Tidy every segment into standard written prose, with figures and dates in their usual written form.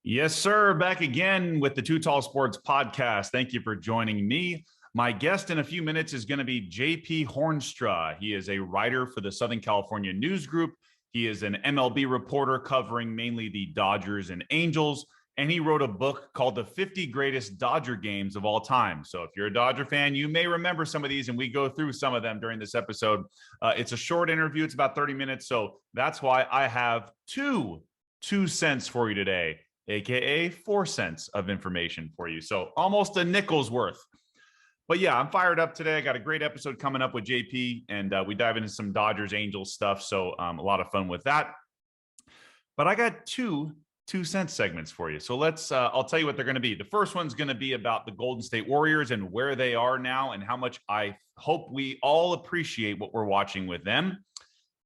Yes, sir. Back again with the Too Tall Sports podcast. Thank you for joining me. My guest in a few minutes is going to be JP Hoornstra. He is a writer for the Southern California News Group. He is an MLB reporter covering mainly the Dodgers and Angels. And he wrote a book called The 50 Greatest Dodger Games of All Time. So if you're a Dodger fan, you may remember some of these, and we go through some of them during this episode. It's a short interview. It's about 30 minutes. So that's why I have two cents for you today, aka 4 cents of information for you. So almost a nickel's worth. But yeah, I'm fired up today. I got a great episode coming up with JP, and we dive into some Dodgers Angels stuff. So a lot of fun with that. But I got two cent segments for you. So I'll tell you what they're going to be. The first one's going to be about the Golden State Warriors and where they are now and how much I hope we all appreciate what we're watching with them.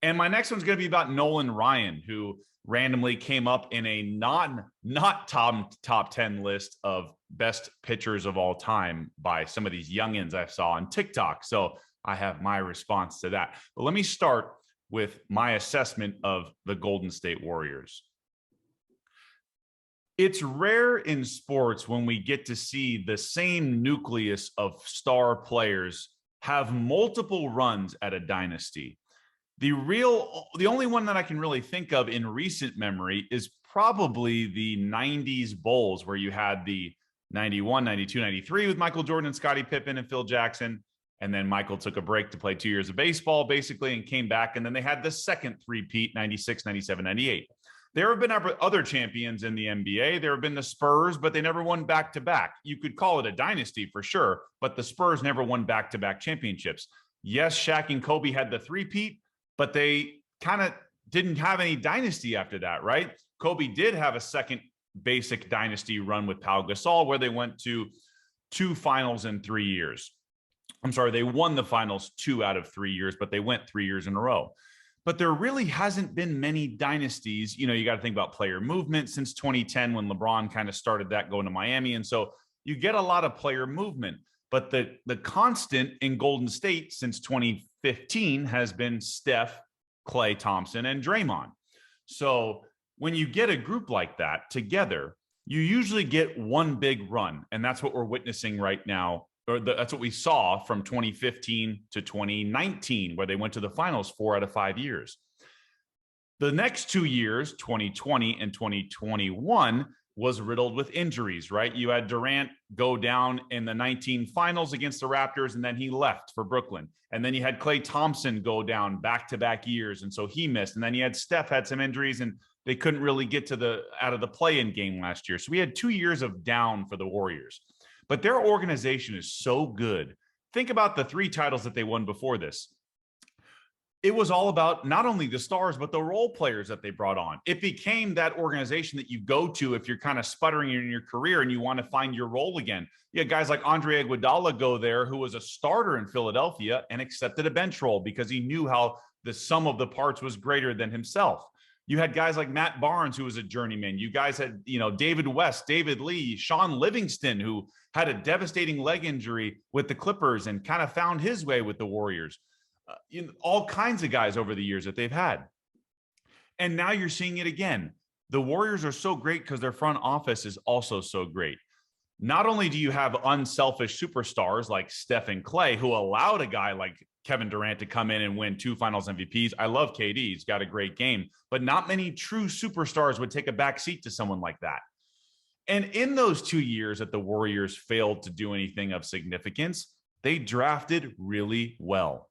And my next one's going to be about Nolan Ryan, who randomly came up in a not top 10 list of best pitchers of all time by some of these youngins I saw on TikTok. So I have my response to that. But let me start with my assessment of the Golden State Warriors. It's rare in sports when we get to see the same nucleus of star players have multiple runs at a dynasty. The only one that I can really think of in recent memory is probably the 90s Bulls, where you had the 91, 92, 93 with Michael Jordan and Scottie Pippen and Phil Jackson. And then Michael took a break to play 2 years of baseball, basically, and came back. And then they had the second three-peat, 96, 97, 98. There have been other champions in the NBA. There have been the Spurs, but they never won back-to-back. You could call it a dynasty for sure, but the Spurs never won back-to-back championships. Yes, Shaq and Kobe had the three-peat, but they kind of didn't have any dynasty after that, right? Kobe did have a second basic dynasty run with Pau Gasol, where they went to 2 finals in 3 years. I'm sorry, they won the finals 2 out of 3 years, but they went 3 years in a row. But there really hasn't been many dynasties. You know, you got to think about player movement since 2010 when LeBron kind of started that going to Miami. And so you get a lot of player movement. But the constant in Golden State since 2015 has been Steph, Klay Thompson, and Draymond. So when you get a group like that together, you usually get one big run. And that's what we're witnessing right now. That's what we saw from 2015 to 2019, where they went to the finals 4 out of 5 years. The next 2 years, 2020 and 2021, was riddled with injuries, right? You had Durant go down in the 19 finals against the Raptors, and then he left for Brooklyn. And then you had Klay Thompson go down back-to-back years, and so he missed. And then you had Steph had some injuries, and they couldn't really get out of the play-in game last year. So we had 2 years of down for the Warriors. But their organization is so good. Think about the 3 titles that they won before this. It was all about not only the stars, but the role players that they brought on. It became that organization that you go to if you're kind of sputtering in your career and you want to find your role again. You had guys like Andre Iguodala go there, who was a starter in Philadelphia and accepted a bench role because he knew how the sum of the parts was greater than himself. You had guys like Matt Barnes, who was a journeyman. You guys had, David West, David Lee, Sean Livingston, who had a devastating leg injury with the Clippers and kind of found his way with the Warriors. All kinds of guys over the years that they've had. And now you're seeing it again. The Warriors are so great because their front office is also so great. Not only do you have unselfish superstars like Steph and Klay, who allowed a guy like Kevin Durant to come in and win 2 finals MVPs. I love KD. He's got a great game, but not many true superstars would take a back seat to someone like that. And in those 2 years that the Warriors failed to do anything of significance, they drafted really well.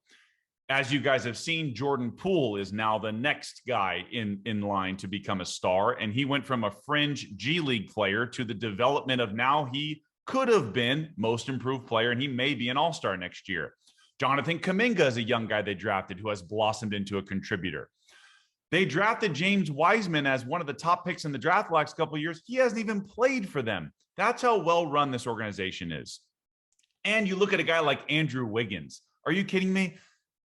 As you guys have seen, Jordan Poole is now the next guy in line to become a star. And he went from a fringe G League player to the development of now he could have been most improved player, and he may be an all-star next year. Jonathan Kuminga is a young guy they drafted who has blossomed into a contributor. They drafted James Wiseman as one of the top picks in the draft the last couple of years. He hasn't even played for them. That's how well run this organization is. And you look at a guy like Andrew Wiggins. Are you kidding me?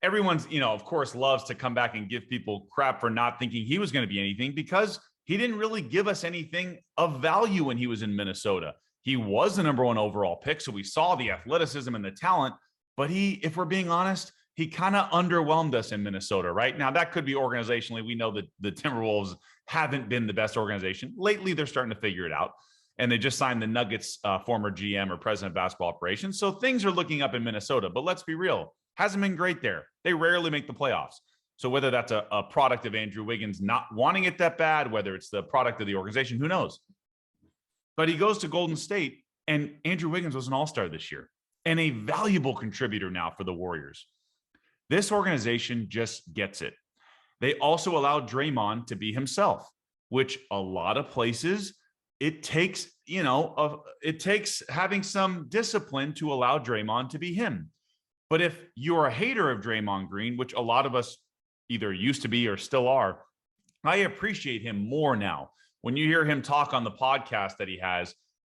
Everyone's, of course, loves to come back and give people crap for not thinking he was going to be anything because he didn't really give us anything of value when he was in Minnesota. He was the number 1 overall pick, so we saw the athleticism and the talent, but if we're being honest, he kind of underwhelmed us in Minnesota, right? Now, that could be organizationally. We know that the Timberwolves haven't been the best organization. Lately, they're starting to figure it out. And they just signed the Nuggets former GM or president of basketball operations. So things are looking up in Minnesota. But let's be real, hasn't been great there. They rarely make the playoffs. So whether that's a product of Andrew Wiggins not wanting it that bad, whether it's the product of the organization, who knows? But he goes to Golden State, and Andrew Wiggins was an all-star this year and a valuable contributor now for the Warriors. This organization just gets it. They also allowed Draymond to be himself, which a lot of places it takes, it takes having some discipline to allow Draymond to be him. But if you're a hater of Draymond Green, which a lot of us either used to be or still are, I appreciate him more now. When you hear him talk on the podcast that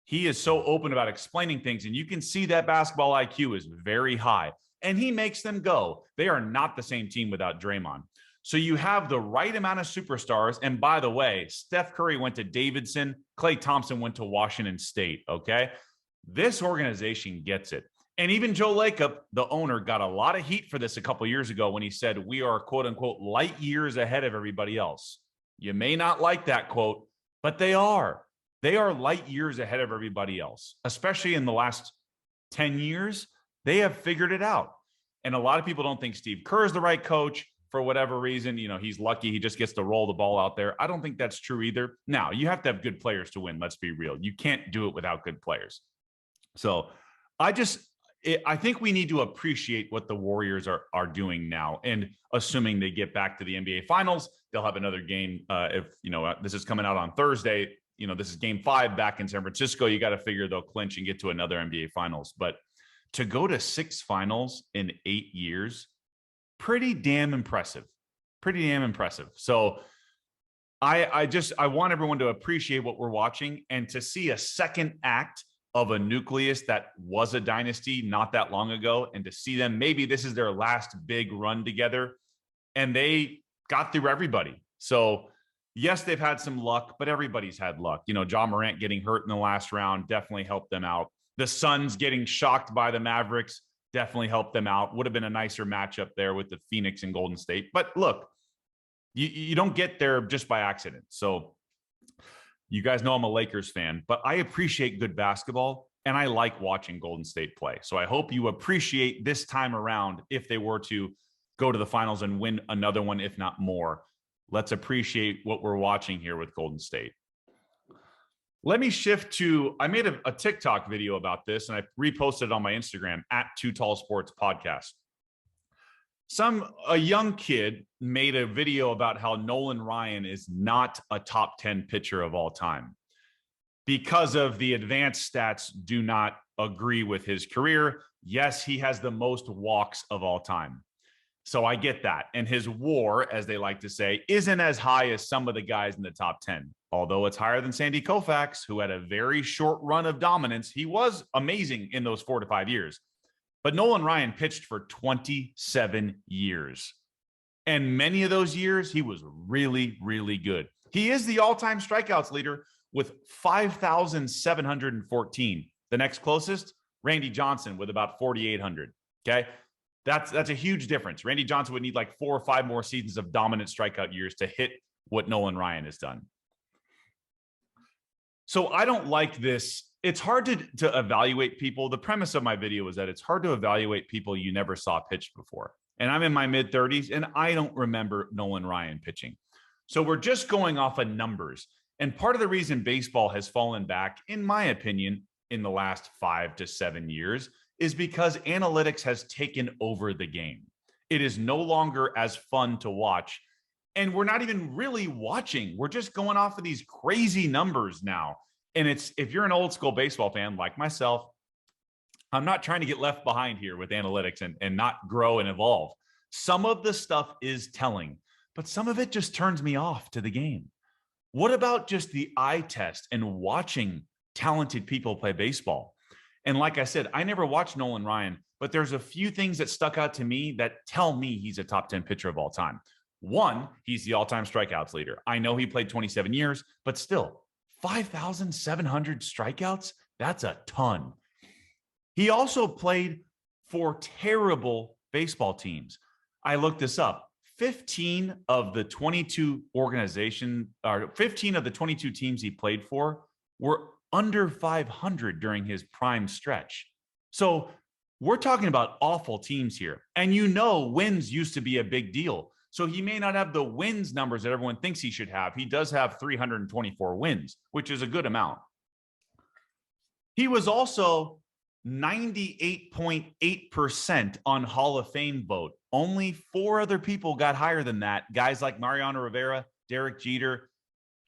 he is so open about explaining things, and you can see that basketball IQ is very high, and he makes them go. They are not the same team without Draymond. So you have the right amount of superstars. And by the way, Steph Curry went to Davidson. Klay Thompson went to Washington State, okay? This organization gets it. And even Joe Lacob, the owner, got a lot of heat for this a couple of years ago when he said, we are, quote unquote, light years ahead of everybody else. You may not like that quote, but they are. They are light years ahead of everybody else, especially in the last 10 years. They have figured it out. And a lot of people don't think Steve Kerr is the right coach for whatever reason. He's lucky he just gets to roll the ball out there. I don't think that's true either. Now, you have to have good players to win. Let's be real. You can't do it without good players. So I think we need to appreciate what the Warriors are doing now. And assuming they get back to the NBA Finals, they'll have another game. If this is coming out on Thursday, this is game 5 back in San Francisco. You got to figure they'll clinch and get to another NBA Finals. But to go to 6 finals in 8 years, pretty damn impressive. So I want everyone to appreciate what we're watching, and to see a second act of a nucleus that was a dynasty not that long ago, and to see them, maybe this is their last big run together, and they got through everybody. So yes, they've had some luck, but everybody's had luck. Ja Morant getting hurt in the last round definitely helped them out. The Suns getting shocked by the Mavericks definitely helped them out. Would have been a nicer matchup there with the Phoenix and Golden State. But look, you don't get there just by accident. So you guys know I'm a Lakers fan, but I appreciate good basketball, and I like watching Golden State play. So I hope you appreciate this time around if they were to go to the finals and win another one, if not more. Let's appreciate what we're watching here with Golden State. Let me shift to, I made a TikTok video about this, and I reposted it on my Instagram at Too Tall Sports Podcast. A young kid made a video about how Nolan Ryan is not a top 10 pitcher of all time because of the advanced stats do not agree with his career. Yes, he has the most walks of all time. So I get that. And his WAR, as they like to say, isn't as high as some of the guys in the top 10, although it's higher than Sandy Koufax, who had a very short run of dominance. He was amazing in those 4 to 5 years. But Nolan Ryan pitched for 27 years. And many of those years, he was really, really good. He is the all-time strikeouts leader with 5,714. The next closest, Randy Johnson, with about 4,800. Okay? That's a huge difference. Randy Johnson would need like 4 or 5 more seasons of dominant strikeout years to hit what Nolan Ryan has done. So I don't like this. It's hard to evaluate people. The premise of my video is that it's hard to evaluate people you never saw pitch before. And I'm in my mid-30s, and I don't remember Nolan Ryan pitching. So we're just going off of numbers. And part of the reason baseball has fallen back, in my opinion, in the last 5 to 7 years is because analytics has taken over the game. It is no longer as fun to watch. And we're not even really watching. We're just going off of these crazy numbers now. And if you're an old school baseball fan like myself, I'm not trying to get left behind here with analytics and not grow and evolve. Some of the stuff is telling, but some of it just turns me off to the game. What about just the eye test and watching talented people play baseball? And like I said, I never watched Nolan Ryan, but there's a few things that stuck out to me that tell me he's a top 10 pitcher of all time. One, he's the all-time strikeouts leader. I know he played 27 years, but still, 5,700 strikeouts, that's a ton. He also played for terrible baseball teams. I looked this up. 15 of the 22 teams he played for were under 500 during his prime stretch. So we're talking about awful teams here. And wins used to be a big deal. So he may not have the wins numbers that everyone thinks he should have. He does have 324 wins, which is a good amount. He was also 98.8% on Hall of Fame vote. Only 4 other people got higher than that. Guys like Mariano Rivera, Derek Jeter,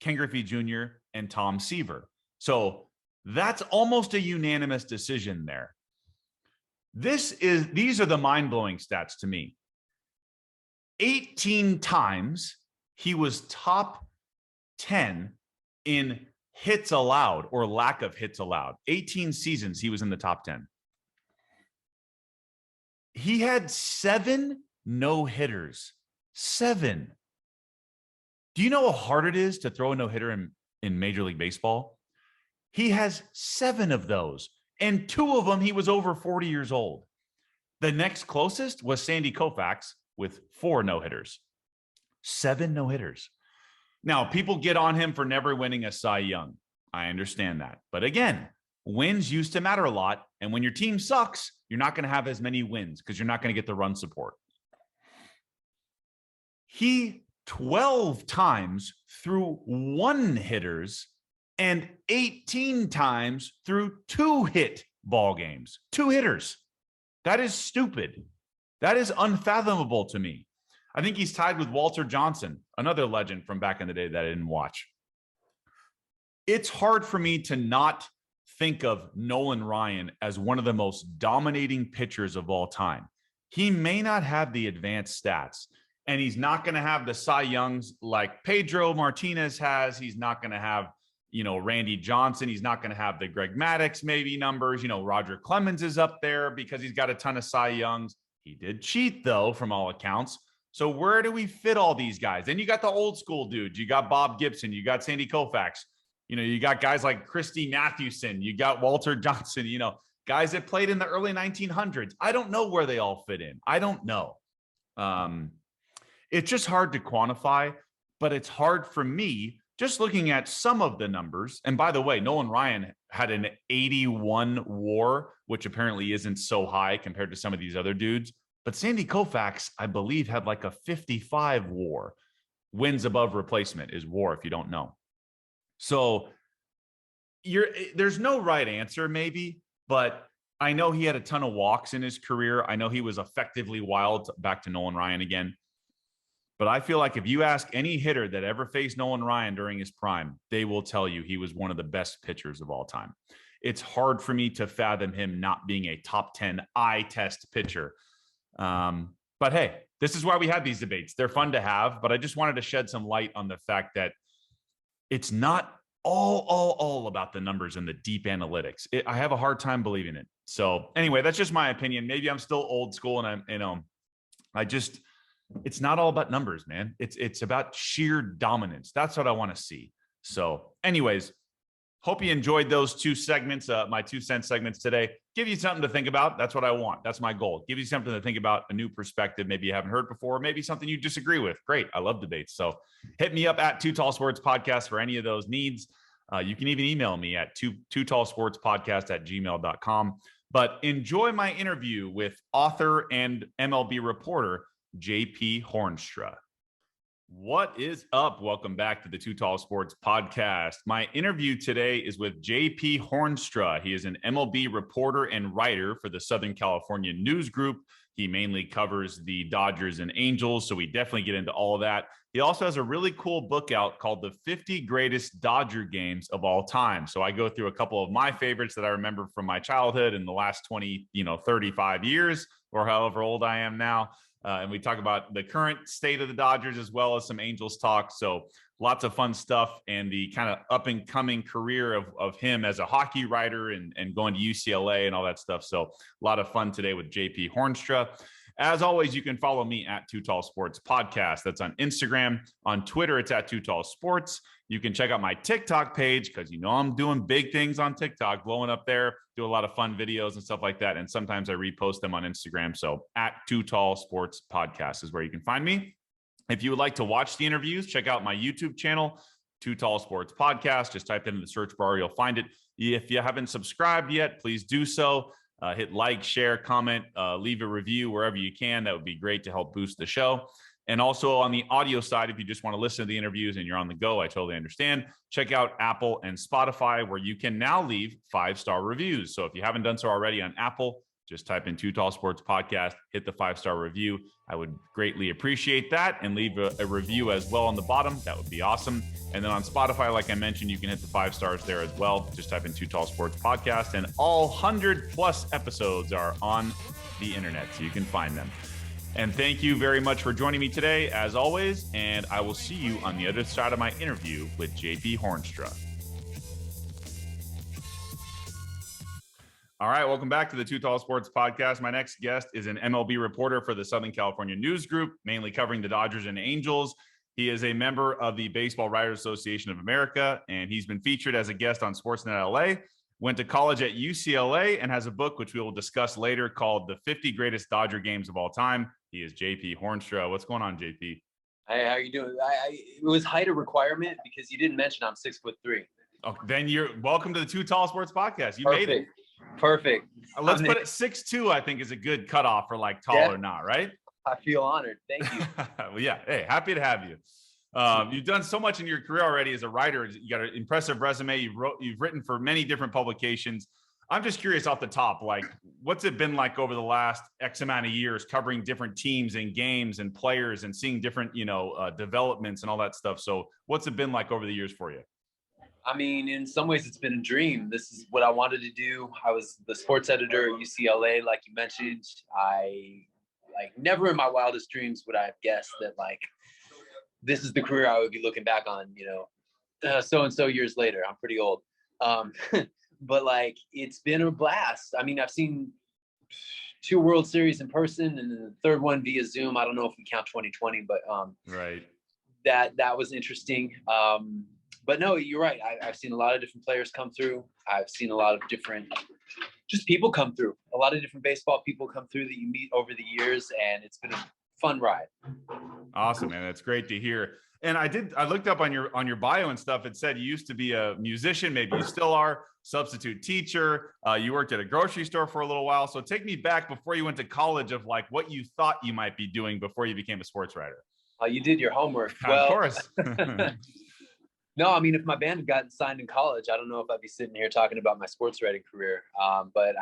Ken Griffey Jr., and Tom Seaver. So that's almost a unanimous decision there. These are the mind-blowing stats to me. 18 times he was top 10 in hits allowed or lack of hits allowed. 18 seasons he was in the top 10. He had 7 no-hitters. 7. Do you know how hard it is to throw a no-hitter in Major League Baseball? He has 7 of those, and 2 of them he was over 40 years old. The next closest was Sandy Koufax with 4 no-hitters. 7 no-hitters. Now, people get on him for never winning a Cy Young. I understand that. But again, wins used to matter a lot. And when your team sucks, you're not going to have as many wins because you're not going to get the run support. He 12 times threw 1 hitters and 18 times through 2 hit ball games. 2 hitters. That is stupid. That is unfathomable to me. I think he's tied with Walter Johnson, another legend from back in the day that I didn't watch. It's hard for me to not think of Nolan Ryan as one of the most dominating pitchers of all time. He may not have the advanced stats, and he's not going to have the Cy Youngs like Pedro Martinez has. He's not going to have, Randy Johnson. He's not going to have the Greg Maddux maybe numbers. Roger Clemens is up there because he's got a ton of Cy Youngs. He did cheat, though, from all accounts. So where do we fit all these guys? Then you got the old school dudes. You got Bob Gibson. You got Sandy Koufax. You got guys like Christy Mathewson. You got Walter Johnson, guys that played in the early 1900s. I don't know where they all fit in. I don't know. It's just hard to quantify, but it's hard for me just looking at some of the numbers. And by the way, Nolan Ryan had an 81 WAR, which apparently isn't so high compared to some of these other dudes. But Sandy Koufax, I believe, had like a 55 WAR. Wins above replacement is WAR, if you don't know. So there's no right answer, maybe, but I know he had a ton of walks in his career. I know he was effectively wild, back to Nolan Ryan again. But I feel like if you ask any hitter that ever faced Nolan Ryan during his prime, they will tell you he was one of the best pitchers of all time. It's hard for me to fathom him not being a top 10 eye test pitcher. But hey, this is why we have these debates. They're fun to have, but I just wanted to shed some light on the fact that it's not all about the numbers and the deep analytics. I have a hard time believing it. So anyway, that's just my opinion. Maybe I'm still old school and it's not all about numbers, man. It's about sheer dominance. That's what I want to see. So anyways, hope you enjoyed those 2 segments, my 2 cent segments today. Give you something to think about. That's what I want. That's my goal. Give you something to think about, a new perspective. Maybe you haven't heard before, maybe something you disagree with. Great. I love debates. So hit me up at 2 Tall Sports Podcast for any of those needs. You can even email me at 2tallsportspodcast@gmail.com. But enjoy my interview with author and MLB reporter, JP Hoornstra. What is up? Welcome back to the 2 Tall Sports Podcast. My interview today is with JP Hoornstra. He is an MLB reporter and writer for the Southern California News Group. He mainly covers the Dodgers and Angels, so we definitely get into all of that. He also has a really cool book out called The 50 Greatest Dodger Games of All Time. So I go through a couple of my favorites that I remember from my childhood in the last 35 years, or however old I am now. And we talk about the current state of the Dodgers as well as some Angels talk. So lots of fun stuff and the kind of up and coming career of him as a hockey writer and going to UCLA and all that stuff. So a lot of fun today with JP Hoornstra. As always, you can follow me at 2 Tall Sports Podcast. That's on Instagram. On Twitter, it's at 2 Tall Sports. You can check out my TikTok page because I'm doing big things on TikTok, blowing up there, do a lot of fun videos and stuff like that. And sometimes I repost them on Instagram. So at 2 Tall Sports Podcast is where you can find me. If you would like to watch the interviews, check out my YouTube channel, Too Tall Sports Podcast. Just type it in the search bar, you'll find it. If you haven't subscribed yet, please do so. Hit like, share, comment, leave a review wherever you can. That would be great to help boost the show. And also on the audio side, if you just want to listen to the interviews and you're on the go, I totally understand. Check out Apple and Spotify, where you can now leave 5-star reviews. So if you haven't done so already on Apple, just type in Too Tall Sports Podcast, hit the 5-star review. I would greatly appreciate that, and leave a review as well on the bottom. That would be awesome. And then on Spotify, like I mentioned, you can hit the 5 stars there as well. Just type in Too Tall Sports Podcast, and all 100+ episodes are on the internet, so you can find them. And thank you very much for joining me today, as always, and I will see you on the other side of my interview with JP Hoornstra. All right, welcome back to the Too Tall Sports Podcast. My next guest is an MLB reporter for the Southern California News Group, mainly covering the Dodgers and Angels. He is a member of the Baseball Writers Association of America, and he's been featured as a guest on Sportsnet LA. Went to college at UCLA and has a book, which we will discuss later, called The 50 Greatest Dodger Games of All Time. He is JP Hoornstra. What's going on, JP? Hey, how are you doing? It was height a requirement because you didn't mention I'm 6'3". Oh, then you're welcome to the Too Tall Sports Podcast. You Perfect. made it. Perfect. Let's put it 6'2", I think, is a good cutoff for like tall or not, right? I feel honored. Thank you. Well, yeah. Hey, happy to have you. You've done so much in your career already as a writer. You got an impressive resume. You've written for many different publications. I'm just curious off the top, like, what's it been like over the last X amount of years covering different teams and games and players and seeing different, developments and all that stuff? So what's it been like over the years for you? I mean, in some ways, it's been a dream. This is what I wanted to do. I was the sports editor at UCLA, like you mentioned. I never in my wildest dreams would I have guessed that this is the career I would be looking back on, so-and-so years later. I'm pretty old. But it's been a blast. I mean, I've seen 2 World Series in person and the third one via Zoom. I don't know if we count 2020, but right. That was interesting. But no, you're right. I've seen a lot of different players come through. I've seen a lot of different just people come through. A lot of different baseball people come through that you meet over the years, and it's been a fun ride. Awesome, man. That's great to hear. And I looked up on your bio and stuff. It said you used to be a musician, maybe you still are, substitute teacher. You worked at a grocery store for a little while. So take me back before you went to college of what you thought you might be doing before you became a sports writer. You did your homework. Of course. No, I mean, if my band had gotten signed in college, I don't know if I'd be sitting here talking about my sports writing career. But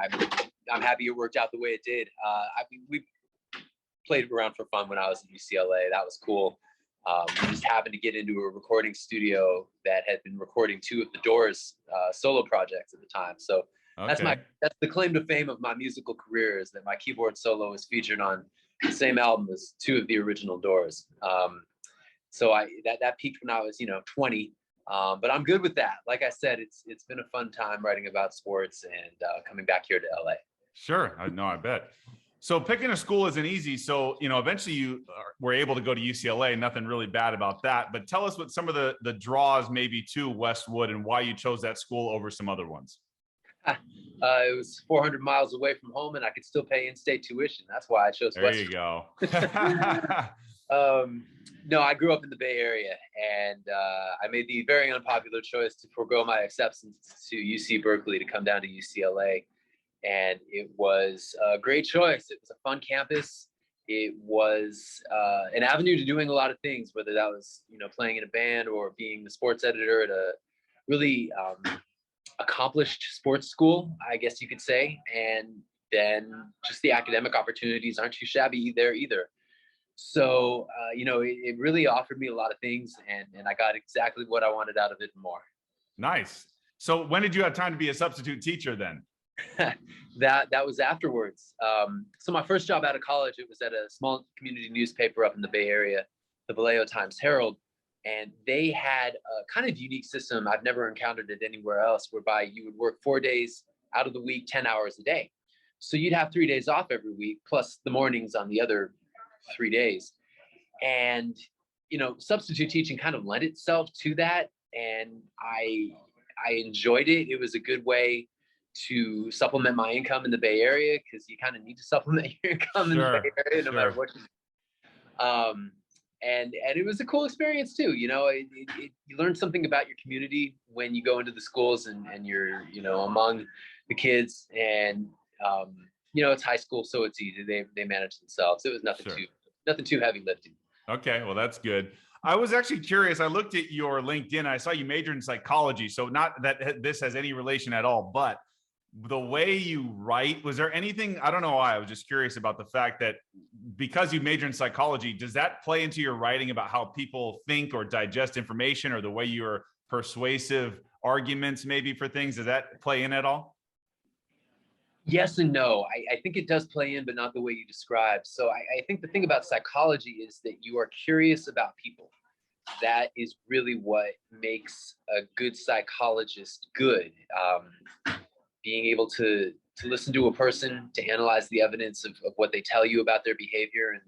I'm happy it worked out the way it did. We played around for fun when I was at UCLA. That was cool. We just happened to get into a recording studio that had been recording 2 of the Doors solo projects at the time. So okay. That's the claim to fame of my musical career, is that my keyboard solo is featured on the same album as 2 of the original Doors. So that peaked when I was 20. But I'm good with that. Like I said, it's been a fun time writing about sports and coming back here to LA. Sure. I bet. So picking a school isn't easy. So, eventually you were able to go to UCLA. Nothing really bad about that. But tell us what some of the draws maybe to Westwood and why you chose that school over some other ones. It was 400 miles away from home, and I could still pay in-state tuition. That's why I chose Westwood. There you go. No, I grew up in the Bay Area, and I made the very unpopular choice to forego my acceptance to UC Berkeley to come down to UCLA. And it was a great choice. It was a fun campus. It was an avenue to doing a lot of things, whether that was, playing in a band or being the sports editor at a really accomplished sports school, I guess you could say. And then just the academic opportunities aren't too shabby there either. So, it really offered me a lot of things, and I got exactly what I wanted out of it and more. Nice. So when did you have time to be a substitute teacher then? That was afterwards. So my first job out of college, it was at a small community newspaper up in the Bay Area, the Vallejo Times-Herald, and they had a kind of unique system. I've never encountered it anywhere else, whereby you would work 4 days out of the week, 10 hours a day. So you'd have 3 days off every week, plus the mornings on the other 3 days. And, substitute teaching kind of lent itself to that. And I enjoyed it. It was a good way to supplement my income in the Bay Area, because you kind of need to supplement your income in the Bay Area no matter what you do. and it was a cool experience too. You know, you learn something about your community when you go into the schools and you're, you know, among the kids, and you know, it's high school, so it's easy. They manage themselves. It was nothing too heavy lifting. Okay, well, that's good. I was actually curious. I looked at your LinkedIn. I saw you majored in psychology. So not that this has any relation at all, but the way you write, was there anything, I don't know why, I was just curious about the fact that because you major in psychology, does that play into your writing about how people think or digest information, or the way your persuasive arguments maybe for things? Does that play in at all? Yes and no. I think it does play in, but not the way you described. So I think the thing about psychology is that you are curious about people. That is really what makes a good psychologist good. Being able to listen to a person, to analyze the evidence of what they tell you about their behavior. And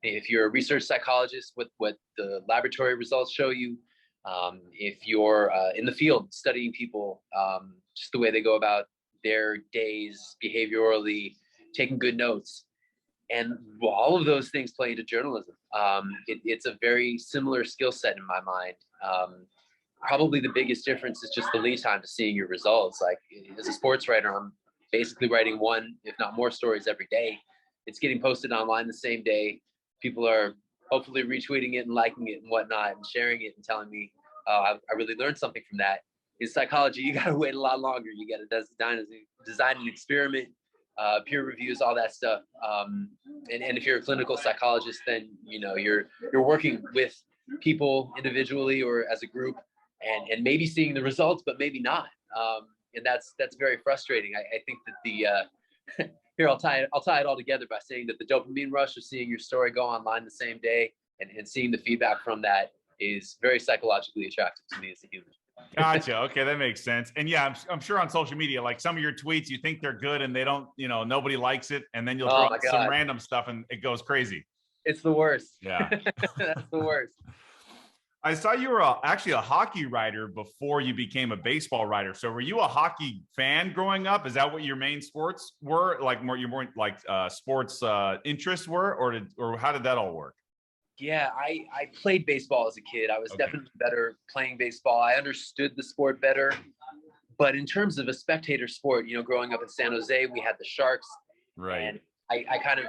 if you're a research psychologist, what the laboratory results show you. If you're in the field studying people, just the way they go about their days behaviorally, taking good notes. And all of those things play into journalism. It's a very similar skill set in my mind. Probably the biggest difference is just the lead time to seeing your results. Like, as a sports writer, I'm basically writing one, if not more, stories every day. It's getting posted online the same day. People are hopefully retweeting it and liking it and whatnot and sharing it and telling me, I really learned something from that. In psychology, you got to wait a lot longer. You got to design an experiment, peer reviews, all that stuff. And if you're a clinical psychologist, then you know you're working with people individually or as a group, and maybe seeing the results, but maybe not. And that's very frustrating. I think that the here I'll tie it all together by saying that the dopamine rush of seeing your story go online the same day and seeing the feedback from that is very psychologically attractive to me as a human. Gotcha. Okay, that makes sense. And yeah, I'm sure on social media, like some of your tweets, you think they're good and they don't, you know, nobody likes it, and then you'll throw out some random stuff and it goes crazy. It's the worst. Yeah. That's the worst. I saw you were actually a hockey writer before you became a baseball writer. So were you a hockey fan growing up? Is that what your main sports were? Like more like sports interests were, or how did that all work? Yeah, I played baseball as a kid. I was definitely better playing baseball. I understood the sport better. But in terms of a spectator sport, you know, growing up in San Jose, we had the Sharks. Right. And I kind of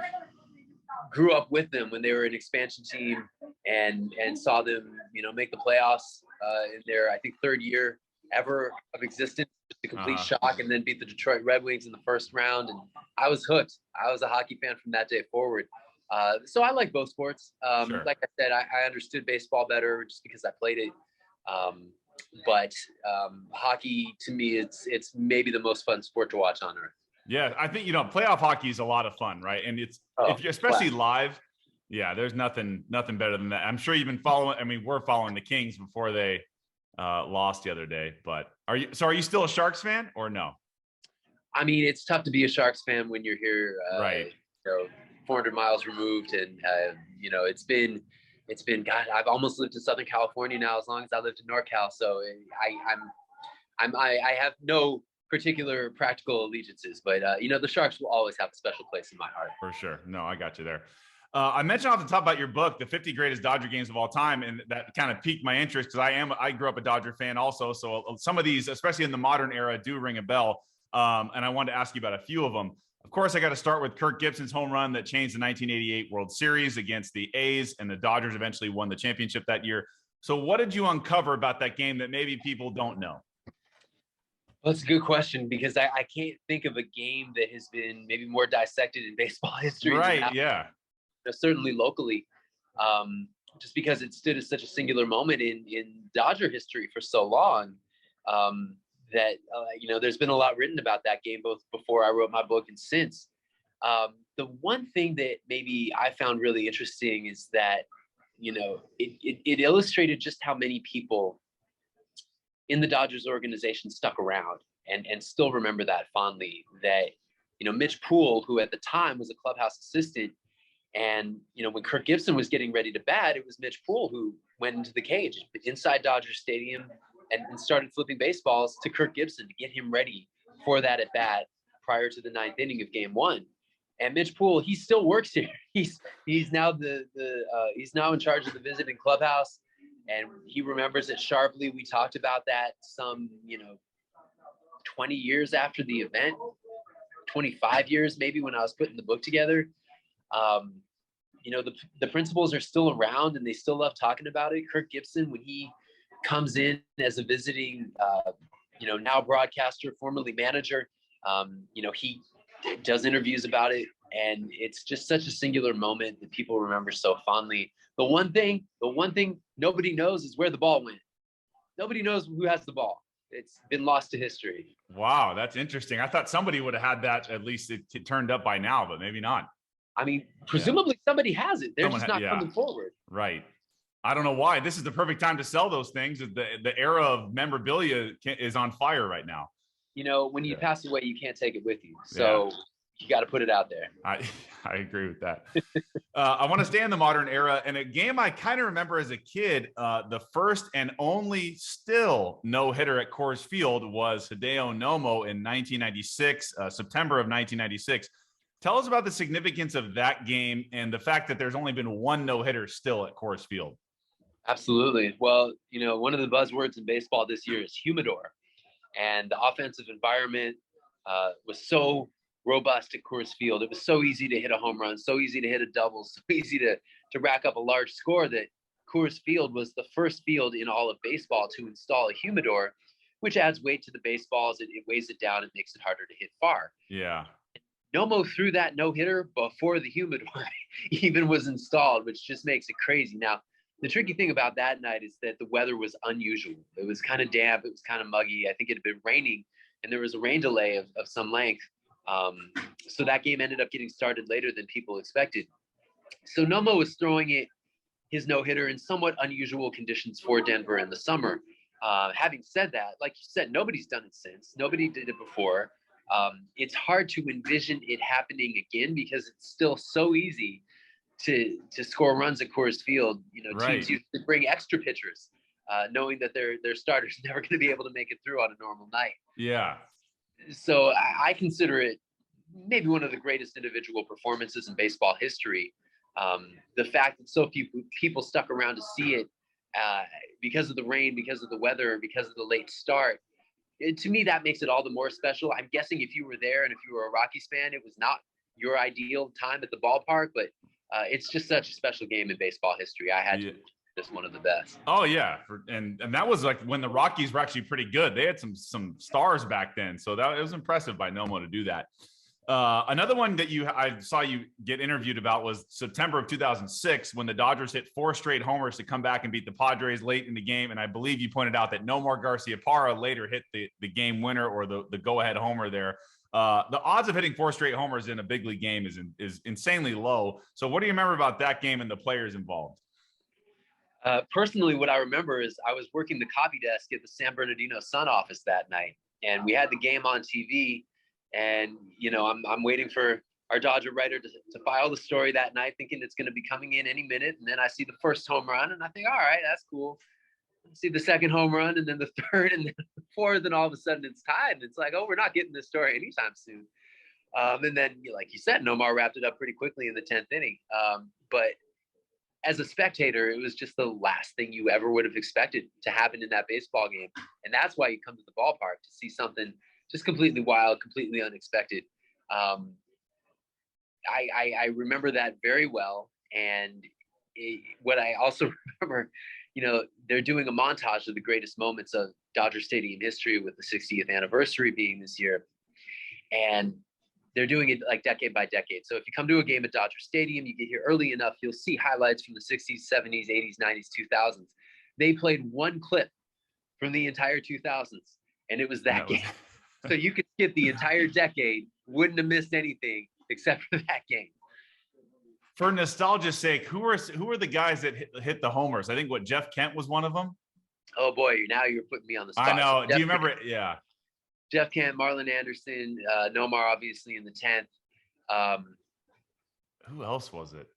grew up with them when they were an expansion team and saw them, you know, make the playoffs in their, I think, third year ever of existence. Just a complete shock, and then beat the Detroit Red Wings in the first round. And I was hooked. I was a hockey fan from that day forward. So I like both sports. Sure. Like I said, I understood baseball better just because I played it. But hockey, to me, it's maybe the most fun sport to watch on earth. Yeah, I think, you know, playoff hockey is a lot of fun, right? And it's if you, especially live. Yeah, there's nothing better than that. I'm sure you've been following. I mean, we're following the Kings before they lost the other day. But are you still a Sharks fan or no? I mean, it's tough to be a Sharks fan when you're here, right? You know, 400 miles removed, and you know, it's been God. I've almost lived in Southern California now, as long as I lived in NorCal. So I have no particular practical allegiances, but you know, the Sharks will always have a special place in my heart. For sure. No, I got you there. I mentioned off the top about your book, the 50 greatest Dodger games of all time, and that kind of piqued my interest because I grew up a Dodger fan also. So some of these, especially in the modern era, do ring a bell. And I wanted to ask you about a few of them. Of course, I got to start with Kirk Gibson's home run that changed the 1988 World Series against the A's, and the Dodgers eventually won the championship that year. So what did you uncover about that game that maybe people don't know? Well, that's a good question, because I can't think of a game that has been maybe more dissected in baseball history. Right, yeah. Certainly locally, just because it stood as such a singular moment in Dodger history for so long, that you know, there's been a lot written about that game, both before I wrote my book and since. The one thing that maybe I found really interesting is that, you know, it illustrated just how many people in the Dodgers organization stuck around and still remember that fondly. That, you know, Mitch Poole, who at the time was a clubhouse assistant, and, you know, when Kirk Gibson was getting ready to bat, it was Mitch Poole who went into the cage inside Dodger Stadium and started flipping baseballs to Kirk Gibson to get him ready for that at bat prior to the ninth inning of game one. And Mitch Poole, he still works here. He's now he's now in charge of the visiting clubhouse, and he remembers it sharply. We talked about that some 20 years after the event, 25 years maybe, when I was putting the book together. The principals are still around and they still love talking about it. Kirk Gibson, when he comes in as a visiting, now broadcaster, formerly manager, he does interviews about it. And it's just such a singular moment that people remember so fondly. The one thing nobody knows is where the ball went. Nobody knows who has the ball. It's been lost to history. Wow, that's interesting. I thought somebody would have had that, at least it turned up by now, but maybe not. I mean, presumably somebody has it. They're just not coming forward. Right. I don't know why. This is the perfect time to sell those things. The era of memorabilia is on fire right now. When you pass away, you can't take it with you. So you got to put it out there. I agree with that. I want to stay in the modern era. And a game I kind of remember as a kid, the first and only still no-hitter at Coors Field was Hideo Nomo in 1996, September of 1996. Tell us about the significance of that game and the fact that there's only been one no-hitter still at Coors Field. Absolutely. Well, one of the buzzwords in baseball this year is humidor. And the offensive environment was so robust at Coors Field. It was so easy to hit a home run, so easy to hit a double, so easy to rack up a large score that Coors Field was the first field in all of baseball to install a humidor, which adds weight to the baseballs. It weighs it down. It makes it harder to hit far. Yeah. Nomo threw that no-hitter before the humidor even was installed, which just makes it crazy. Now, the tricky thing about that night is that the weather was unusual. It was kind of damp. It was kind of muggy. I think it had been raining, and there was a rain delay of some length. So that game ended up getting started later than people expected. So Nomo was throwing his no-hitter in somewhat unusual conditions for Denver in the summer. Having said that, like you said, nobody's done it since. Nobody did it before. It's hard to envision it happening again because it's still so easy to score runs at Coors Field. Right. Teams used to bring extra pitchers, knowing that their starter's never going to be able to make it through on a normal night. Yeah. So I consider it maybe one of the greatest individual performances in baseball history. The fact that so few people stuck around to see it because of the rain, because of the weather, because of the late start, to me, that makes it all the more special. I'm guessing if you were there and if you were a Rockies fan, it was not your ideal time at the ballpark, but it's just such a special game in baseball history. I had to just one of the best. Oh yeah, and that was like when the Rockies were actually pretty good. They had some stars back then, so it was impressive by Nomo to do that. Another one that I saw you get interviewed about was September of 2006 when the Dodgers hit 4 straight homers to come back and beat the Padres late in the game. And I believe you pointed out that Nomar Garciaparra later hit the game winner or the go-ahead homer there. The odds of hitting 4 straight homers in a big league game is insanely low. So what do you remember about that game and the players involved? Personally, what I remember is I was working the copy desk at the San Bernardino Sun office that night, and we had the game on TV. And, I'm waiting for our Dodger writer to file the story that night, thinking it's going to be coming in any minute. And then I see the first home run, and I think, all right, that's cool. I see the second home run, and then the third, and then the fourth, and all of a sudden it's tied. And it's like, oh, we're not getting this story anytime soon. And then, like you said, Nomar wrapped it up pretty quickly in the 10th inning. But as a spectator, it was just the last thing you ever would have expected to happen in that baseball game. And that's why you come to the ballpark, to see something just completely wild, completely unexpected. I remember that very well. And what I also remember, they're doing a montage of the greatest moments of Dodger Stadium history, with the 60th anniversary being this year. And they're doing it like decade by decade. So if you come to a game at Dodger Stadium, you get here early enough, you'll see highlights from the 60s, 70s, 80s, 90s, 2000s. They played one clip from the entire 2000s, and it was that game. So you could skip the entire decade, wouldn't have missed anything except for that game. For nostalgia's sake, who are the guys that hit the homers? I think Jeff Kent was one of them. Oh boy, now you're putting me on the spot. I know. So do you remember it? Yeah. Jeff Kent, Marlon Anderson, Nomar obviously in the 10th. Who else was it?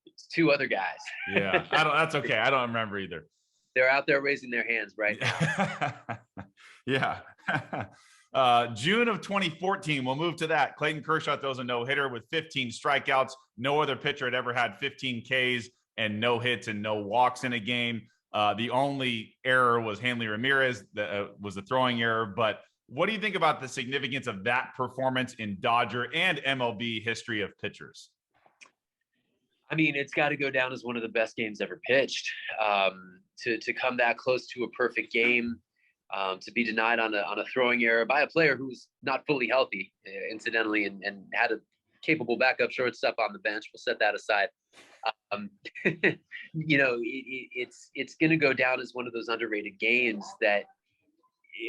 It's 2 other guys. Yeah, that's okay. I don't remember either. They're out there raising their hands right now. Yeah. June of 2014, we'll move to that. Clayton Kershaw throws a no-hitter with 15 strikeouts. No other pitcher had ever had 15 Ks and no hits and no walks in a game. The only error was Hanley Ramirez, that was a throwing error. But what do you think about the significance of that performance in Dodger and MLB history of pitchers? I mean, it's got to go down as one of the best games ever pitched. To come that close to a perfect game, to be denied on a throwing error by a player who's not fully healthy, incidentally, and had a capable backup shortstop on the bench. We'll set that aside. It's going to go down as one of those underrated games that,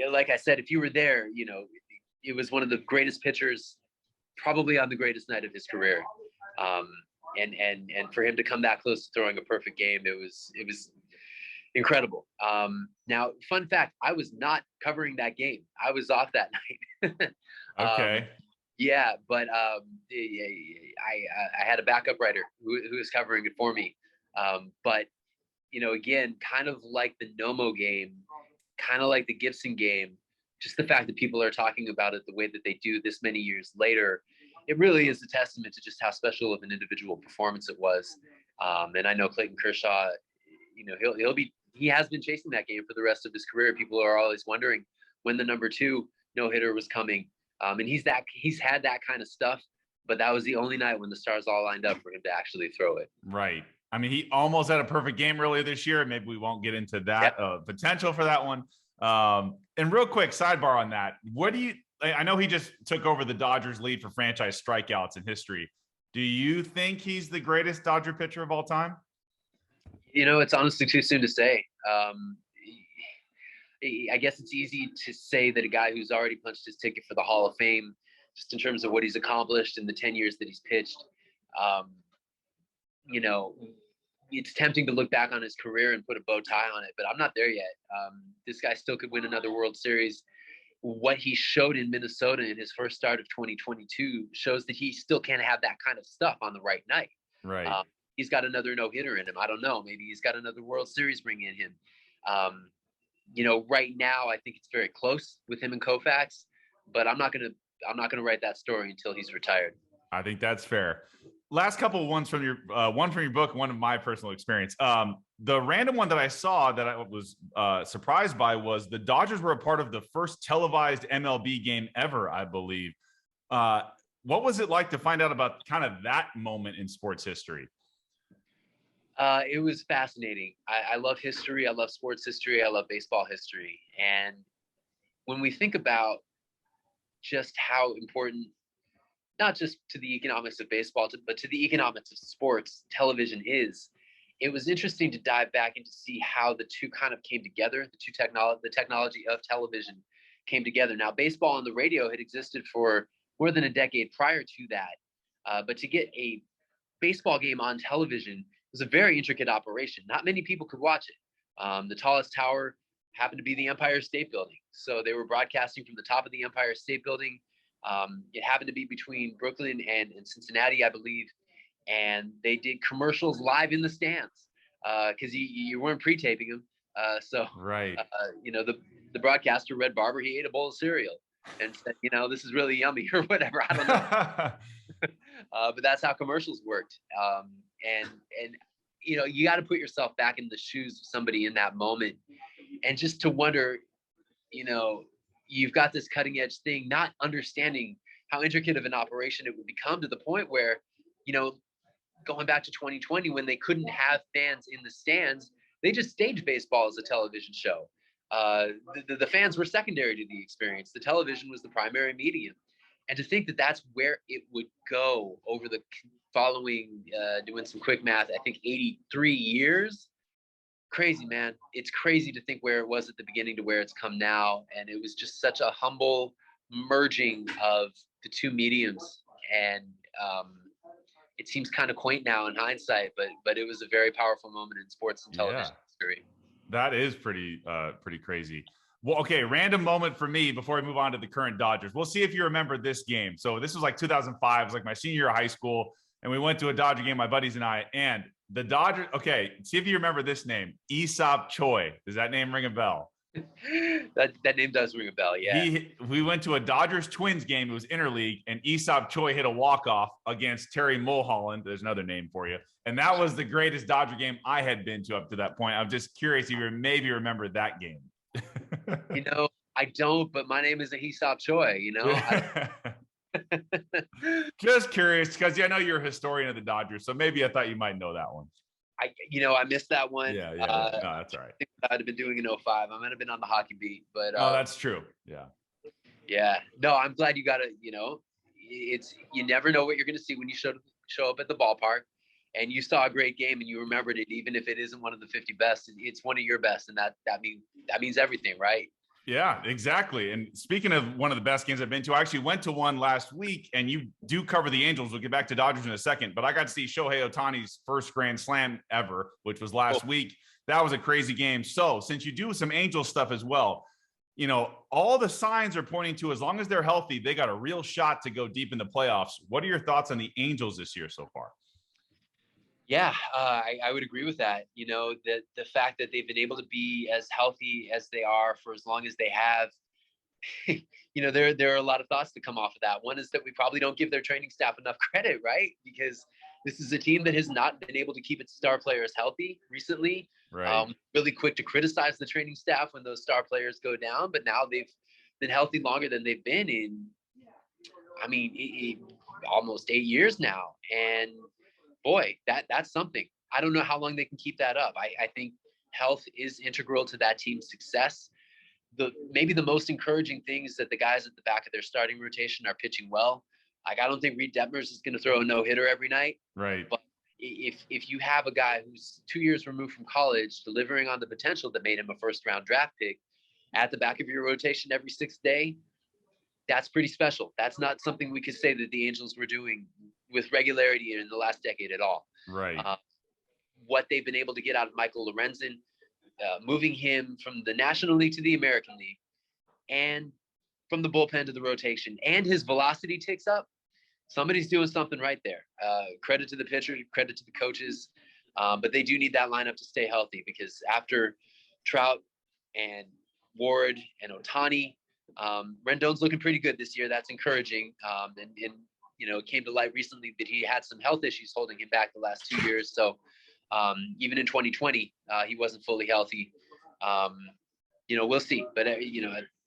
like I said, if you were there, it was one of the greatest pitchers, probably on the greatest night of his career. And for him to come that close to throwing a perfect game, it was incredible. Now, fun fact, I was not covering that game. I was off that night. Okay. Yeah, but I had a backup writer who was covering it for me. But, again, kind of like the Nomo game, kind of like the Gibson game, just the fact that people are talking about it the way that they do this many years later, it really is a testament to just how special of an individual performance it was. And I know Clayton Kershaw, he has been chasing that game for the rest of his career. People are always wondering when the number 2 no-hitter was coming. And he's had that kind of stuff, but that was the only night when the stars all lined up for him to actually throw it. Right. I mean, he almost had a perfect game earlier this year. Maybe we won't get into that potential for that one. And real quick sidebar on that. I know he just took over the Dodgers lead for franchise strikeouts in history. Do you think he's the greatest Dodger pitcher of all time? It's honestly too soon to say. I guess it's easy to say that a guy who's already punched his ticket for the Hall of Fame, just in terms of what he's accomplished in the 10 years that he's pitched, it's tempting to look back on his career and put a bow tie on it, but I'm not there yet. This guy still could win another World Series. What he showed in Minnesota in his first start of 2022 shows that he still can have that kind of stuff on the right night. Right. He's got another no-hitter in him. I don't know. Maybe he's got another World Series ring in him. Right now, I think it's very close with him and Koufax, but I'm not gonna write that story until he's retired. I think that's fair. Last couple of ones from your one from your book, one of my personal experience. The random one that I saw that I was surprised by was the Dodgers were a part of the first televised MLB game ever, I believe. What was it like to find out about kind of that moment in sports history? It was fascinating. I love history. I love sports history. I love baseball history. And when we think about just how important, not just to the economics of baseball, but to the economics of sports, television is, it was interesting to dive back and to see how the two kind of came together. The technology of television came together. Now, baseball and the radio had existed for more than a decade prior to that. But to get a baseball game on television was a very intricate operation. Not many people could watch it. The tallest tower happened to be the Empire State Building. So they were broadcasting from the top of the Empire State Building. It happened to be between Brooklyn and Cincinnati, I believe. And they did commercials live in the stands because you weren't pre-taping them. Right. The broadcaster, Red Barber, he ate a bowl of cereal and said, this is really yummy or whatever. I don't know. But that's how commercials worked. And you got to put yourself back in the shoes of somebody in that moment. And just to wonder, you've got this cutting edge thing, not understanding how intricate of an operation it would become, to the point where, going back to 2020, when they couldn't have fans in the stands, they just staged baseball as a television show. The fans were secondary to the experience. The television was the primary medium. And to think that that's where it would go over the following, doing some quick math, I think 83 years. Crazy, man. It's crazy to think where it was at the beginning to where it's come now. And it was just such a humble merging of the two mediums. And it seems kind of quaint now in hindsight, but it was a very powerful moment in sports and television history. That is pretty crazy. Well, okay, random moment for me before we move on to the current Dodgers. We'll see if you remember this game. So this was like 2005. It was like my senior year of high school, and we went to a Dodger game, my buddies and I. And the Dodgers, okay, see if you remember this name, Aesop Choi. Does that name ring a bell? That name does ring a bell. Yeah. We went to a Dodgers Twins game. It was interleague, and Aesop Choi hit a walk-off against Terry Mulholland. There's another name for you. And that was the greatest Dodger game I had been to up to that point. I'm just curious if you maybe remember that game. I don't, but my name is Aesop Choi, Just curious, because I know you're a historian of the Dodgers, so maybe I thought you might know that one. I missed that one. Yeah. No, that's all right. I think I'd have been doing in 05. I might have been on the hockey beat, but no, that's true. Yeah. Yeah. No, I'm glad you got it. It's you never know what you're going to see when you show up at the ballpark, and you saw a great game and you remembered it, even if it isn't one of the 50 best. It's one of your best, and that means everything, right? Yeah, exactly. And speaking of one of the best games I've been to, I actually went to one last week, and you do cover the Angels. We'll get back to Dodgers in a second, but I got to see Shohei Ohtani's first Grand Slam ever, which was last week. That was a crazy game. So since you do some Angels stuff as well, all the signs are pointing to, as long as they're healthy, they got a real shot to go deep in the playoffs. What are your thoughts on the Angels this year so far? Yeah, I would agree with that. The fact that they've been able to be as healthy as they are for as long as they have, there are a lot of thoughts that come off of that. One is that we probably don't give their training staff enough credit, right? Because this is a team that has not been able to keep its star players healthy recently. Right. Really quick to criticize the training staff when those star players go down, but now they've been healthy longer than they've been in, almost 8 years now. And boy, that's something. I don't know how long they can keep that up. I think health is integral to that team's success. Maybe the most encouraging thing is that the guys at the back of their starting rotation are pitching well. I don't think Reed Detmers is going to throw a no-hitter every night. Right. But if you have a guy who's 2 years removed from college, delivering on the potential that made him a first-round draft pick at the back of your rotation every sixth day, that's pretty special. That's not something we could say that the Angels were doing with regularity in the last decade at all. Right. What they've been able to get out of Michael Lorenzen, moving him from the National League to the American League, and from the bullpen to the rotation, and his velocity ticks up. Somebody's doing something right there. Credit to the pitcher, credit to the coaches, but they do need that lineup to stay healthy, because after Trout and Ward and Ohtani, Rendon's looking pretty good this year. That's encouraging. And it came to light recently that he had some health issues holding him back the last 2 years. So even in 2020, he wasn't fully healthy. We'll see. But,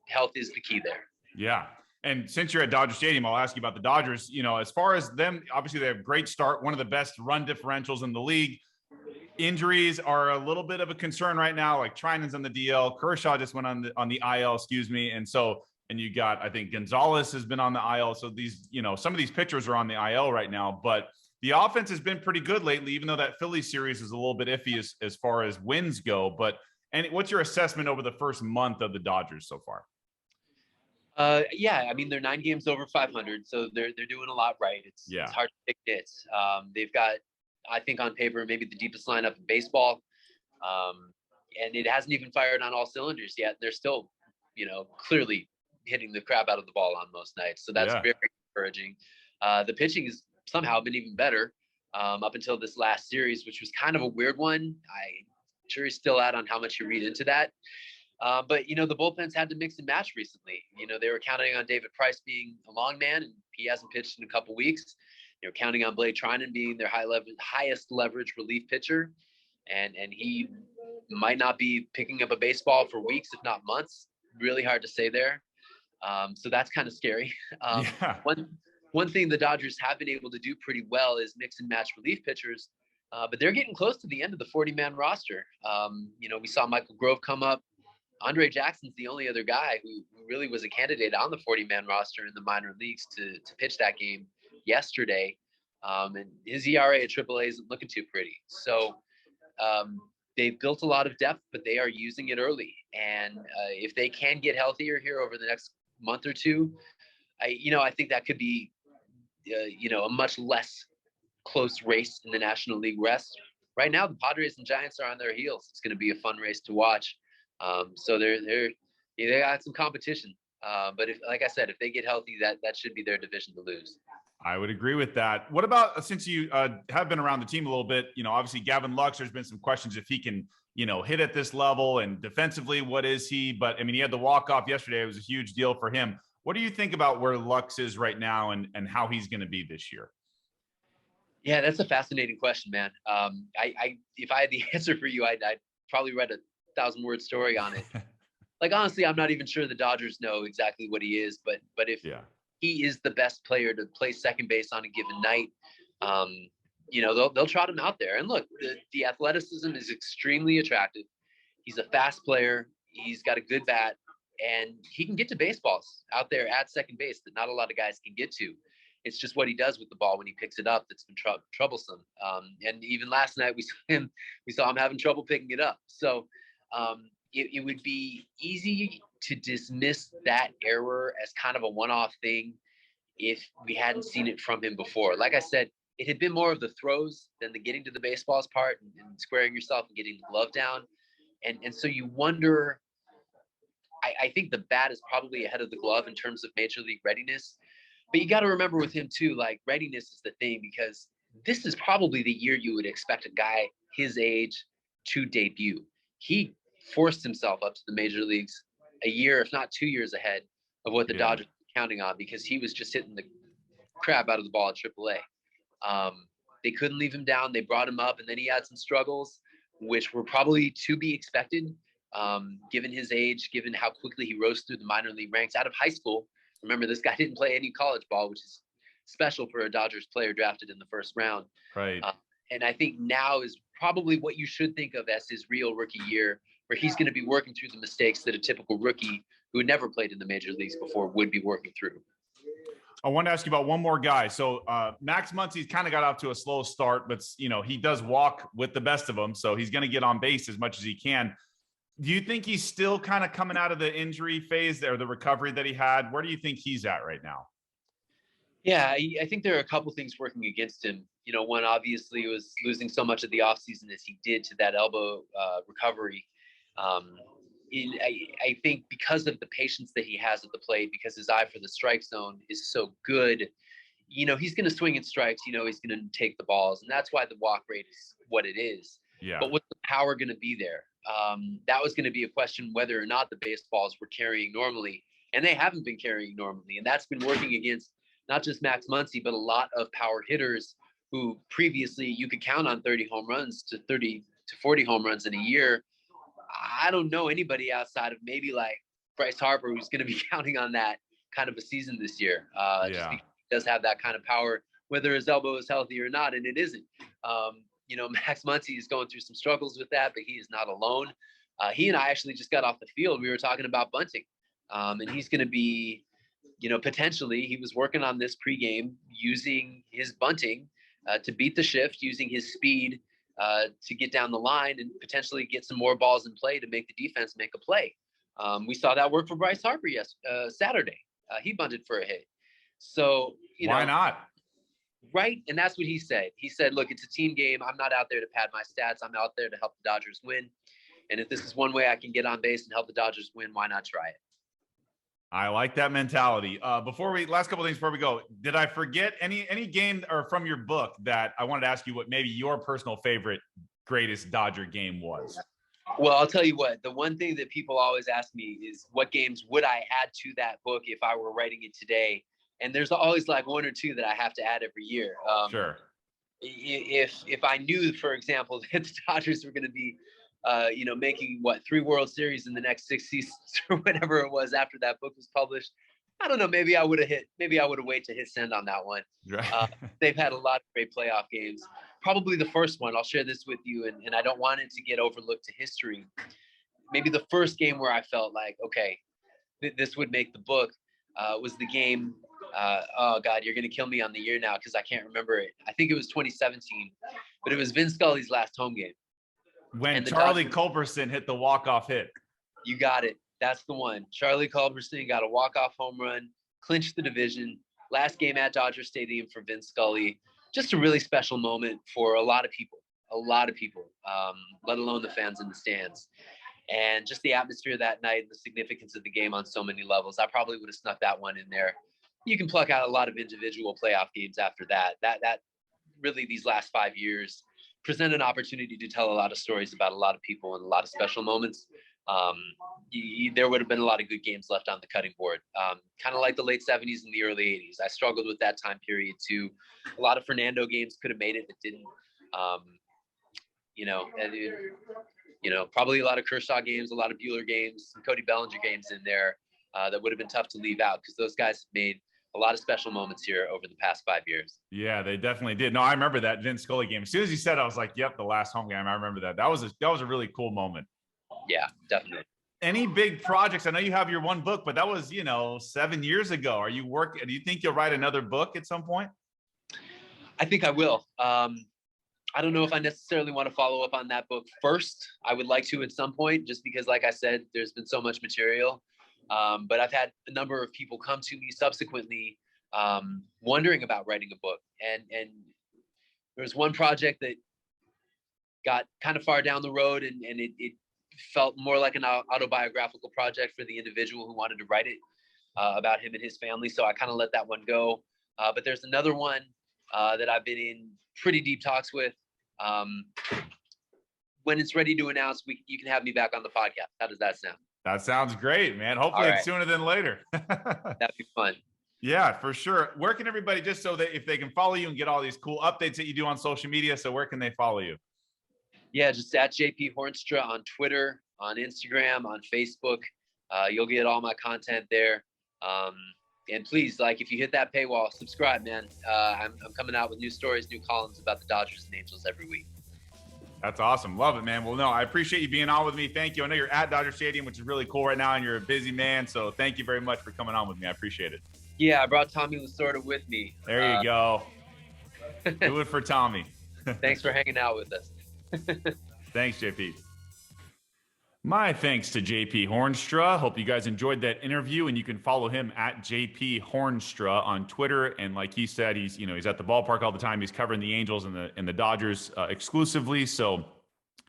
health is the key there. Yeah. And since you're at Dodger Stadium, I'll ask you about the Dodgers. As far as them, obviously they have a great start, one of the best run differentials in the league. Injuries are a little bit of a concern right now. Like Trinan's on the DL, Kershaw just went on the IL, and you got, I think Gonzalez has been on the IL. So these, some of these pitchers are on the IL right now, but the offense has been pretty good lately, even though that Phillies series is a little bit iffy as far as wins go. And what's your assessment over the first month of the Dodgers so far? They're 9 games over 500, so they're doing a lot right. It's hard to pick hits. They've got, I think on paper, maybe the deepest lineup in baseball. And it hasn't even fired on all cylinders yet. They're still, clearly hitting the crap out of the ball on most nights. So that's very encouraging. The pitching has somehow been even better up until this last series, which was kind of a weird one. I'm sure he's still out on how much you read into that. But the bullpens had to mix and match recently. They were counting on David Price being a long man, and he hasn't pitched in a couple weeks. They were counting on Blake Trinan being their highest leverage relief pitcher, and he might not be picking up a baseball for weeks, if not months. Really hard to say there. So that's kind of scary. One thing the Dodgers have been able to do pretty well is mix and match relief pitchers, but they're getting close to the end of the 40-man roster. We saw Michael Grove come up. Andre Jackson's the only other guy who really was a candidate on the 40-man roster in the minor leagues to pitch that game yesterday. And his ERA at AAA isn't looking too pretty. So they've built a lot of depth, but they are using it early. And if they can get healthier here over the next month or two, I think that could be, a much less close race in the National League West. Right now, the Padres and Giants are on their heels. It's going to be a fun race to watch. So they got some competition. But like I said, if they get healthy, that should be their division to lose. I would agree with that. What about, since you have been around the team a little bit, obviously Gavin Lux, there's been some questions if he can hit at this level, and defensively, what is he? But I mean, he had the walk-off yesterday. It was a huge deal for him. What do you think about where Lux is right now and how he's going to be this year? Yeah, that's a fascinating question, man. If I had the answer for you, I'd probably write 1,000-word story on it. Like, honestly, I'm not even sure the Dodgers know exactly what he is, but if he is the best player to play second base on a given night, they'll trot him out there. And look, the athleticism is extremely attractive. He's a fast player. He's got a good bat, and he can get to baseballs out there at second base that not a lot of guys can get to. It's just what he does with the ball when he picks it up that's been troublesome. And even last night we saw him having trouble picking it up. So it would be easy to dismiss that error as kind of a one-off thing if we hadn't seen it from him before. Like I said, it had been more of the throws than the getting to the baseballs part and squaring yourself and getting the glove down. And so you wonder, I think the bat is probably ahead of the glove in terms of major league readiness. But you got to remember with him too, like, readiness is the thing, because this is probably the year you would expect a guy his age to debut. He forced himself up to the major leagues a year, if not 2 years ahead of what the Dodgers were counting on, because he was just hitting the crap out of the ball at AAA. They couldn't leave him down. They brought him up, and then he had some struggles, which were probably to be expected, given his age, given how quickly he rose through the minor league ranks out of high school. Remember, this guy didn't play any college ball, which is special for a Dodgers player drafted in the first round. Right. And I think now is probably what you should think of as his real rookie year, where he's going to be working through the mistakes that a typical rookie who had never played in the major leagues before would be working through. I want to ask you about one more guy. So Max Muncy's kind of got off to a slow start, but he does walk with the best of them, so he's going to get on base as much as he can. Do you think he's still kind of coming out of the injury phase or the recovery that he had? Where do you think he's at right now? Yeah, I think there are a couple things working against him. One obviously was losing so much of the offseason as he did to that elbow recovery. I think because of the patience that he has at the plate, because his eye for the strike zone is so good, he's going to swing at strikes. He's going to take the balls, and that's why the walk rate is what it is. Yeah. But what's the power going to be there? That was going to be a question whether or not the baseballs were carrying normally, and they haven't been carrying normally, and that's been working against not just Max Muncy, but a lot of power hitters who previously you could count on 30 home runs to 30 to 40 home runs in a year. I don't know anybody outside of maybe like Bryce Harper who's going to be counting on that kind of a season this year. Just because he does have that kind of power, whether his elbow is healthy or not, and it isn't. Max Muncy is going through some struggles with that, but he is not alone. He and I actually just got off the field. We were talking about bunting, and he's going to be, potentially, he was working on this pregame using his bunting to beat the shift, using his speed to get down the line and potentially get some more balls in play to make the defense make a play. We saw that work for Bryce Harper Saturday. He bunted for a hit. So, why not? Right. And that's what he said. He said, look, it's a team game. I'm not out there to pad my stats. I'm out there to help the Dodgers win. And if this is one way I can get on base and help the Dodgers win, why not try it? I like that mentality. Last couple of things before we go, did I forget any game or from your book that I wanted to ask you what maybe your personal favorite greatest Dodger game was? Well, I'll tell you what, the one thing that people always ask me is what games would I add to that book if I were writing it today? And there's always like one or two that I have to add every year. Sure. If I knew, for example, that the Dodgers were going to be, making 3 World Series in the next 6 seasons or whatever it was after that book was published, I don't know. Maybe I would have waited to hit send on that one. Right. They've had a lot of great playoff games. Probably the first one, I'll share this with you, and I don't want it to get overlooked to history. Maybe the first game where I felt like, okay, this would make the book was the game. Oh God, you're going to kill me on the year now because I can't remember it. I think it was 2017, but it was Vin Scully's last home game. When Charlie Culberson hit the walk-off hit. You got it. That's the one. Charlie Culberson got a walk-off home run, clinched the division. Last game at Dodger Stadium for Vin Scully. Just a really special moment for a lot of people, let alone the fans in the stands. And just the atmosphere that night and the significance of the game on so many levels. I probably would have snuck that one in there. You can pluck out a lot of individual playoff games after that. That really, these last 5 years, present an opportunity to tell a lot of stories about a lot of people and a lot of special moments. There would have been a lot of good games left on the cutting board, kind of like the late 70s and the early 80s. I struggled with that time period too. A lot of Fernando games could have made it, but didn't. Probably a lot of Kershaw games, a lot of Buehler games, some Cody Bellinger games in there that would have been tough to leave out, because those guys made a lot of special moments here over the past 5 years. Yeah, they definitely did. No, I remember that Vin Scully game. As soon as you said it, I was like, yep, the last home game. I remember that. That was a really cool moment. Yeah, definitely. Any big projects? I know you have your one book, but that was, 7 years ago. Are you working? Do you think you'll write another book at some point? I think I will. I don't know if I necessarily want to follow up on that book first. I would like to at some point, just because, like I said, there's been so much material. But I've had a number of people come to me subsequently wondering about writing a book. And there was one project that got kind of far down the road, and it felt more like an autobiographical project for the individual who wanted to write it about him and his family. So I kind of let that one go. But there's another one that I've been in pretty deep talks with. When it's ready to announce, you can have me back on the podcast. How does that sound? That sounds great, man. Hopefully it's sooner than later. That'd be fun. Yeah, for sure. Where can everybody, just so that if they can follow you and get all these cool updates that you do on social media, so where can they follow you? Yeah, just at JP Hoornstra on Twitter, on Instagram, on Facebook. You'll get all my content there. And please, if you hit that paywall, subscribe, man. I'm coming out with new stories, new columns about the Dodgers and Angels every week. That's awesome. Love it, man. Well, no, I appreciate you being on with me. Thank you. I know you're at Dodger Stadium, which is really cool right now, and you're a busy man. So thank you very much for coming on with me. I appreciate it. Yeah, I brought Tommy Lasorda with me. There you go. Do it for Tommy. Thanks for hanging out with us. Thanks, JP. My thanks to JP Hoornstra. Hope you guys enjoyed that interview, and you can follow him at JP Hoornstra on Twitter. And like he said, he's at the ballpark all the time. He's covering the Angels and the Dodgers exclusively. So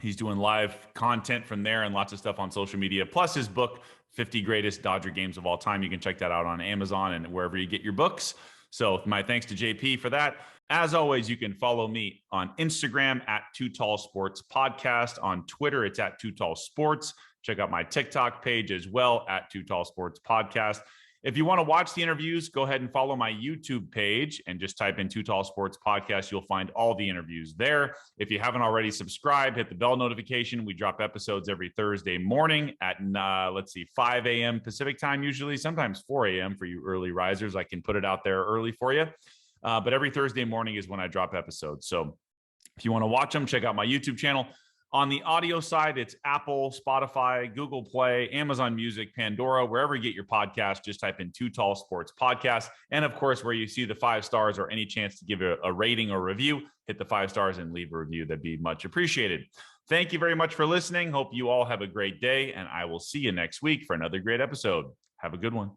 he's doing live content from there and lots of stuff on social media. Plus his book, 50 Greatest Dodger Games of All Time. You can check that out on Amazon and wherever you get your books. So my thanks to JP for that. As always, you can follow me on Instagram at Too Tall Sports Podcast. On Twitter, it's at Too Tall Sports. Check out my TikTok page as well at Too Tall Sports Podcast. If you want to watch the interviews, go ahead and follow my YouTube page and just type in Too Tall Sports Podcast. You'll find all the interviews there. If you haven't already subscribed, hit the bell notification. We drop episodes every Thursday morning at, 5 a.m. Pacific time usually, sometimes 4 a.m. for you early risers. I can put it out there early for you. But every Thursday morning is when I drop episodes. So if you want to watch them, check out my YouTube channel. On the audio side, it's Apple, Spotify, Google Play, Amazon Music, Pandora, wherever you get your podcast, just type in Too Tall Sports Podcast. And of course, where you see the 5 stars or any chance to give a rating or review, hit the 5 stars and leave a review. That'd be much appreciated. Thank you very much for listening. Hope you all have a great day, and I will see you next week for another great episode. Have a good one.